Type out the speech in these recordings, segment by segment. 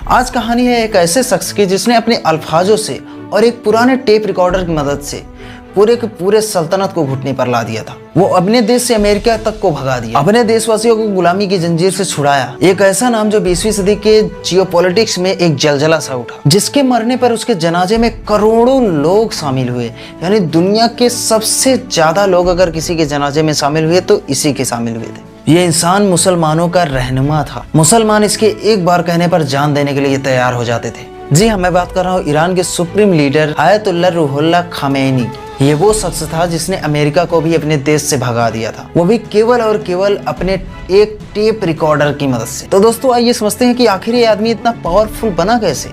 आज कहानी है एक ऐसे शख्स की जिसने अपने अल्फाजों से और एक पुराने टेप रिकॉर्डर की मदद से पूरे के पूरे सल्तनत को घुटने पर ला दिया था। वो अपने देश से अमेरिका तक को भगा दिया, अपने देशवासियों को गुलामी की जंजीर से छुड़ाया। एक ऐसा नाम जो 20वीं सदी के जियोपॉलिटिक्स में एक जलजला सा उठा, जिसके मरने पर उसके जनाजे में करोड़ों लोग शामिल हुए। यानी दुनिया के सबसे ज्यादा लोग अगर किसी के जनाजे में शामिल हुए तो इसी के शामिल हुए थे। ये इंसान मुसलमानों का रहनुमा था। मुसलमान इसके एक बार कहने पर जान देने के लिए तैयार हो जाते थे। जी हाँ, मैं बात कर रहा हूँ ईरान के supreme leader Ayatollah Ruhollah Khamenei. ये वो शख्स था जिसने अमेरिका को भी अपने देश से भगा दिया था, वो भी केवल और केवल अपने एक टेप रिकॉर्डर की मदद से। तो दोस्तों आइए समझते हैं कि आखिर ये आदमी इतना पावरफुल बना कैसे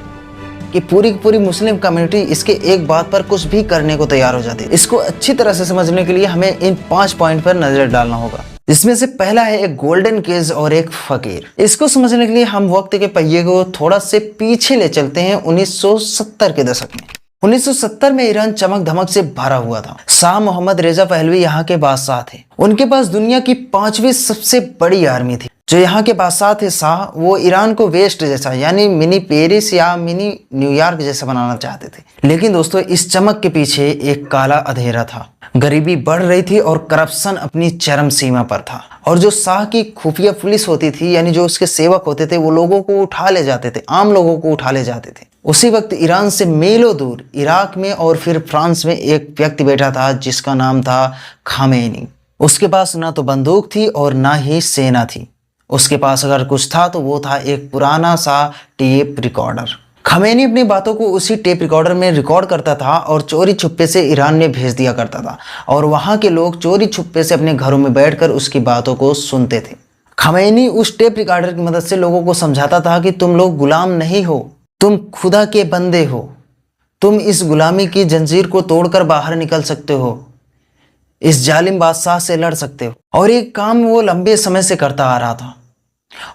कि पूरी की पूरी मुस्लिम कम्युनिटी इसके एक बात पर कुछ भी करने को तैयार हो जाती है। इसको अच्छी तरह से समझने के लिए हमें इन 5 पॉइंट पर नजर डालना होगा। इसमें से पहला है एक गोल्डन केज और एक फकीर। इसको समझने के लिए हम वक्त के पहिए को थोड़ा से पीछे ले चलते हैं 1970 के दशक में। 1970 में ईरान चमक धमक से भरा हुआ था। शाह मोहम्मद रेजा पहलवी यहाँ के बादशाह थे। उनके पास दुनिया की 5वीं सबसे बड़ी आर्मी थी। जो यहाँ के बादशाह थे शाह, वो ईरान को वेस्ट जैसा यानी मिनी पेरिस या मिनी न्यूयॉर्क जैसा बनाना चाहते थे। लेकिन दोस्तों इस चमक के पीछे एक काला अंधेरा था। गरीबी बढ़ रही थी और करप्शन अपनी चरम सीमा पर था। और जो शाह की खुफिया पुलिस होती थी, यानी जो उसके सेवक होते थे, वो लोगों को उठा ले जाते थे, आम लोगों को उठा ले जाते थे। उसी वक्त ईरान से मीलों दूर इराक में और फिर फ्रांस में एक व्यक्ति बैठा था जिसका नाम था खामेनी। उसके पास ना तो बंदूक थी और ना ही सेना थी। उसके पास अगर कुछ था तो वो था एक पुराना सा टेप रिकॉर्डर। खामेनी अपनी बातों को उसी टेप रिकॉर्डर में रिकॉर्ड करता था और चोरी छुपे से ईरान में भेज दिया करता था। और वहाँ के लोग चोरी छुपे से अपने घरों में बैठकर उसकी बातों को सुनते थे। खामेनी उस टेप रिकॉर्डर की मदद से लोगों को समझाता था कि तुम लोग गुलाम नहीं हो, तुम खुदा के बंदे हो। तुम इस गुलामी की जंजीर को तोड़कर बाहर निकल सकते हो, इस जालिम बादशाह से लड़ सकते हो। और ये काम वो लंबे समय से करता आ रहा था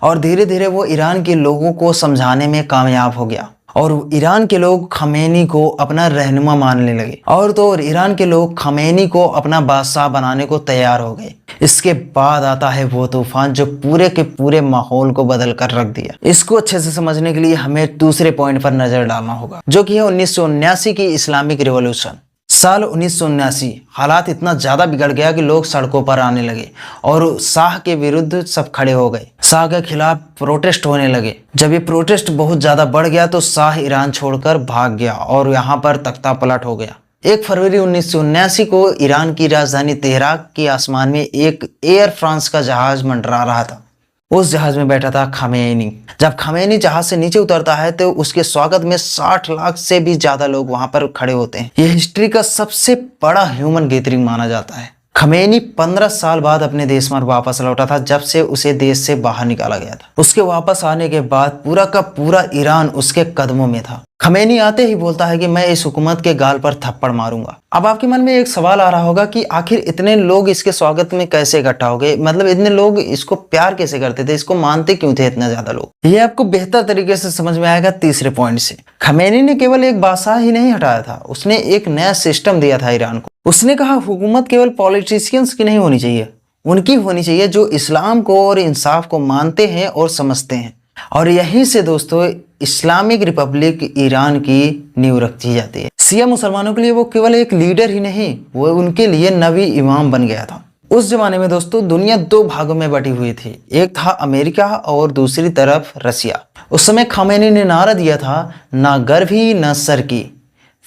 और धीरे धीरे वो ईरान के लोगों को समझाने में कामयाब हो गया और ईरान के लोग खामेनी को अपना रहनुमा मानने लगे। और तो और ईरान के लोग खामेनी को अपना बादशाह बनाने को तैयार हो गए। इसके बाद आता है वो तूफान जो पूरे के पूरे माहौल को बदल कर रख दिया। इसको अच्छे से समझने के लिए हमें दूसरे पॉइंट पर नजर डालना होगा, जो कि है 1979 की इस्लामिक रिवॉल्यूशन। साल 1979 हालात इतना ज्यादा बिगड़ गया कि लोग सड़कों पर आने लगे और शाह के विरुद्ध सब खड़े हो गए। शाह के खिलाफ प्रोटेस्ट होने लगे। जब ये प्रोटेस्ट बहुत ज्यादा बढ़ गया तो शाह ईरान छोड़कर भाग गया और यहाँ पर तख्ता पलट हो गया। 1 फरवरी 1979 को ईरान की राजधानी तेहरान के आसमान में एक एयर फ्रांस का जहाज मंडरा रहा था। उस जहाज में बैठा था खामेनी। जब खामेनी जहाज से नीचे उतरता है तो उसके स्वागत में 60 लाख से भी ज्यादा लोग वहां पर खड़े होते हैं। यह हिस्ट्री का सबसे बड़ा ह्यूमन गैदरिंग माना जाता है। खामेनी 15 साल बाद अपने देश में वापस लौटा था, जब से उसे देश से बाहर निकाला गया था। उसके वापस आने के बाद पूरा का पूरा ईरान उसके कदमों में था। खामेनी आते ही बोलता है कि मैं इस हुकूमत के गाल पर थप्पड़ मारूंगा। अब आपके मन में एक सवाल आ रहा होगा कि आखिर इतने लोग इसके स्वागत में कैसे इकट्ठा हो गए, मतलब इतने लोग इसको प्यार कैसे करते थे, इसको मानते क्यों थे इतना ज्यादा लोग। ये आपको बेहतर तरीके से समझ में आएगा तीसरे पॉइंट से। खामेनी ने केवल एक बादशाह ही नहीं हटाया था, उसने एक नया सिस्टम दिया था ईरान को। उसने कहा हुकूमत केवल पॉलिटिशियंस की नहीं होनी चाहिए, उनकी होनी चाहिए जो इस्लाम को और इंसाफ को मानते हैं और समझते हैं। और यहीं से दोस्तों इस्लामिक रिपब्लिक ईरान की नींव रखी जाती है। शिया मुसलमानों के लिए वो केवल एक लीडर ही नहीं, वो उनके लिए नबी इमाम बन गया था। उस जमाने में दोस्तों दुनिया 2 भागों में बटी हुई थी, एक था अमेरिका और दूसरी तरफ रसिया। उस समय खामेनी ने नारा दिया था, ना गर्भी ना सरकी,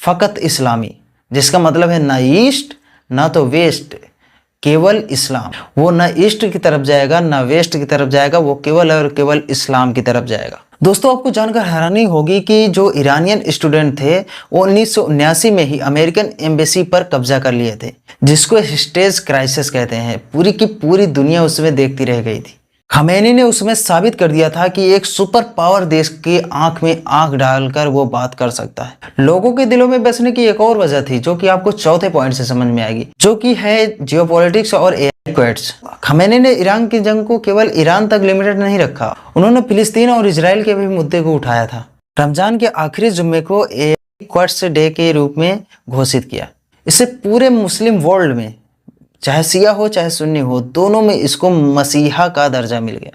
फकत इस्लामी, जिसका मतलब है ना ईस्ट ना तो वेस्ट, केवल इस्लाम। वो न ईस्ट की तरफ जाएगा ना वेस्ट की तरफ जाएगा, वो केवल और केवल इस्लाम की तरफ जाएगा। दोस्तों आपको जानकर हैरानी होगी कि जो ईरानियन स्टूडेंट थे वो 1979 में ही अमेरिकन एम्बेसी पर कब्जा कर लिए थे, जिसको हिस्टेज क्राइसिस कहते हैं। पूरी की पूरी दुनिया उसमें देखती रह गई थी। खामेनी ने उसमें साबित कर दिया था कि एक सुपर पावर देश के आंख में आंख डालकर वो बात कर सकता है। लोगों के दिलों में बसने की एक और वजह थी जो कि आपको चौथे पॉइंट से समझ में आएगी, जो कि है जियोपॉलिटिक्स और एयरक्वेट्स। खामेनी ने ईरान की जंग को केवल ईरान तक लिमिटेड नहीं रखा, उन्होंने फिलिस्तीन और इजराइल के भी मुद्दे को उठाया था। रमजान के आखिरी जुम्मे को एयरक्वेट्स डे के रूप में घोषित किया। इससे पूरे मुस्लिम वर्ल्ड में चाहे शिया हो चाहे सुन्नी हो, दोनों में इसको मसीहा का दर्जा मिल गया।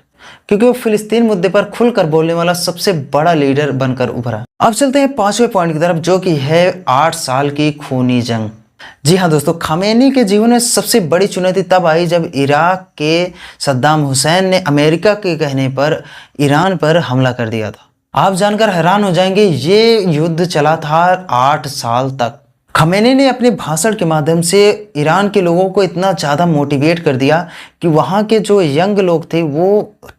क्योंकि वो फिलिस्तीन मुद्दे पर खुलकर बोलने वाला सबसे बड़ा लीडर बनकर उभरा। अब चलते हैं 5वें पॉइंट की तरफ, जो कि है 8 साल की खूनी जंग। जी हाँ दोस्तों, खामेनी के जीवन में सबसे बड़ी चुनौती तब आई जब इराक के सद्दाम हुसैन ने अमेरिका के कहने पर ईरान पर हमला कर दिया था। आप जानकर हैरान हो जाएंगे, ये युद्ध चला था 8 साल तक। खमेनी ने अपने भाषण के माध्यम से ईरान के लोगों को इतना ज़्यादा मोटिवेट कर दिया कि वहाँ के जो यंग लोग थे वो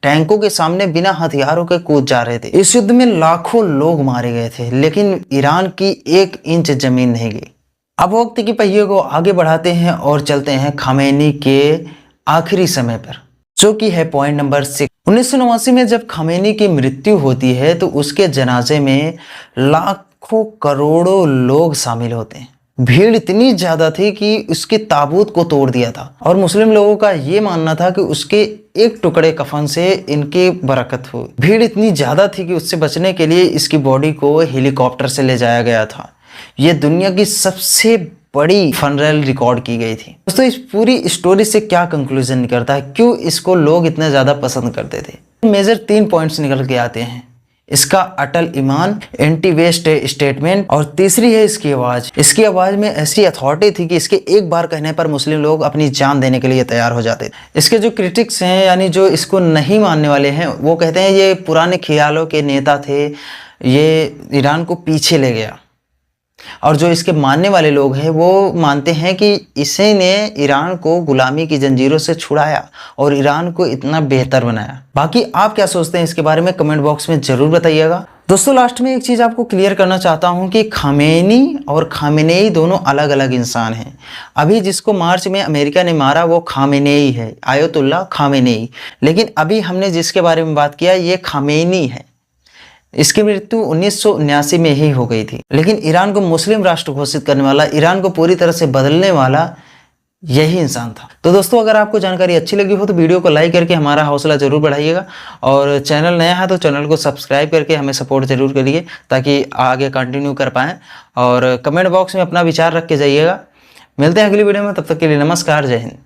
टैंकों के सामने बिना हथियारों के कूद जा रहे थे। इस युद्ध में लाखों लोग मारे गए थे, लेकिन ईरान की 1 इंच जमीन नहीं गई। अब वक्त की पहिए को आगे बढ़ाते हैं और चलते हैं खमेनी के आखिरी समय पर, जो कि है पॉइंट नंबर 6। 1989 में जब खमेनी की मृत्यु होती है तो उसके जनाजे में लाखों करोड़ों लोग शामिल होते हैं। भीड़ इतनी ज्यादा थी कि उसके ताबूत को तोड़ दिया था और मुस्लिम लोगों का ये मानना था कि उसके एक टुकड़े कफन से इनकी बरकत हो। भीड़ इतनी ज्यादा थी कि उससे बचने के लिए इसकी बॉडी को हेलीकॉप्टर से ले जाया गया था। ये दुनिया की सबसे बड़ी फनरेल रिकॉर्ड की गई थी। दोस्तों, इस पूरी स्टोरी से क्या कंक्लूजन निकलता है, क्यों इसको लोग इतना ज्यादा पसंद करते थे? मेजर 3 पॉइंट्स निकल के आते हैं। इसका अटल ईमान, एंटी वेस्ट स्टेटमेंट, और तीसरी है इसकी आवाज। इसकी आवाज में ऐसी अथॉरिटी थी कि इसके एक बार कहने पर मुस्लिम लोग अपनी जान देने के लिए तैयार हो जाते थे। इसके जो क्रिटिक्स हैं, यानी जो इसको नहीं मानने वाले हैं, वो कहते हैं ये पुराने ख्यालों के नेता थे, ये ईरान को पीछे ले गया। और जो इसके मानने वाले लोग हैं वो मानते हैं कि इसी ने ईरान को गुलामी की जंजीरों से छुड़ाया और ईरान को इतना बेहतर बनाया। बाकी आप क्या सोचते हैं इसके बारे में कमेंट बॉक्स में जरूर बताइएगा। दोस्तों, लास्ट में एक चीज आपको क्लियर करना चाहता हूं कि खामेनी और खामेनेई दोनों अलग अलग इंसान हैं। अभी जिसको मार्च में अमेरिका ने मारा वो खामेनेई है, आयतुल्लाह खामेनेई। लेकिन अभी हमने जिसके बारे में बात किया ये खामेनी है। इसकी मृत्यु 1979 में ही हो गई थी। लेकिन ईरान को मुस्लिम राष्ट्र घोषित करने वाला, ईरान को पूरी तरह से बदलने वाला यही इंसान था। तो दोस्तों, अगर आपको जानकारी अच्छी लगी हो तो वीडियो को लाइक करके हमारा हौसला जरूर बढ़ाइएगा, और चैनल नया है तो चैनल को सब्सक्राइब करके हमें सपोर्ट जरूर करिए ताकि आगे कंटिन्यू कर पाएँ। और कमेंट बॉक्स में अपना विचार रख के जाइएगा। मिलते हैं अगली वीडियो में, तब तक के लिए नमस्कार, जय हिंद।